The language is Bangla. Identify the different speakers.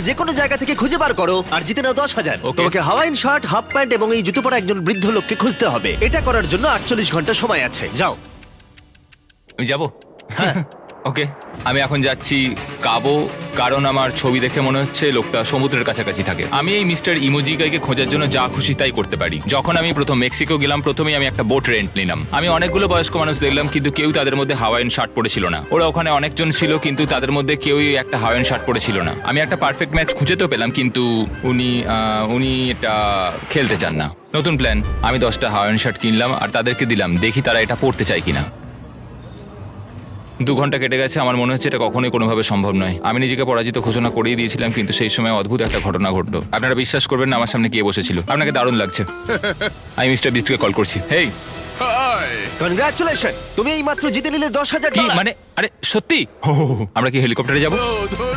Speaker 1: পৃথিবীর যে কোনো জায়গা থেকে খুঁজে বার করো আর জিতে নাও 10,000।
Speaker 2: Okay.
Speaker 1: তোমাকে হাওয়াইন শার্ট, হাফ প্যান্ট এবং এই জুতো পরা একজন বৃদ্ধ লোককে খুঁজতে হবে। এটা করার জন্য 48 ঘন্টা সময় আছে। যাও।
Speaker 2: আমি যাব ওকে আমি এখন যাচ্ছি কাবো, কারণ আমার ছবি দেখে মনে হচ্ছে লোকটা সমুদ্রের কাছাকাছি থাকে। আমি এই মিস্টার ইমোজিকাইকে খোঁজার জন্য যা খুশি তাই করতে পারি। যখন আমি প্রথম মেক্সিকো গেলাম, প্রথমেই আমি একটা বোট রেন্ট নিলাম। আমি অনেকগুলো বয়স্ক মানুষ দেখলাম, কিন্তু কেউ তাদের মধ্যে হাওয়াইন শার্ট পরেছিল না। ওরা ওখানে অনেকজন ছিল, কিন্তু তাদের মধ্যে কেউই একটা হাওয়াইন শার্ট পরেছিল না। আমি একটা পারফেক্ট ম্যাচ খুঁজে তো পেলাম, কিন্তু উনি এটা খেলতে চান না। নতুন প্ল্যান, আমি 10টা হাওয়াইন শার্ট কিনলাম আর তাদেরকে দিলাম, দেখি তারা এটা পড়তে চায় কিনা। 2 ঘন্টা কেটে গেছে, আমার মনে হচ্ছে এটা কখনোই কোনোভাবে সম্ভব নয়। আমি নিজেকে পরাজিত ঘোষণা করিয়ে দিয়েছিলাম, কিন্তু সেই সময় অদ্ভুত একটা ঘটনা ঘটলো। আপনারা বিশ্বাস করবেন না, আমার সামনে কে বসেছিল। আপনাকে দারুণ লাগছে। আমি মিস্টার বিস্টকে কল করছি। হেই,
Speaker 1: কনগ্রাচুলেশন, তুমি এই মাত্র জিতে নিলে 10,000
Speaker 2: কি
Speaker 1: ডলার।
Speaker 2: মানে? আরে সত্যি? হো, হো, হো। আমরা কি হেলিকপ্টারে যাব?
Speaker 3: ধন্যবাদ।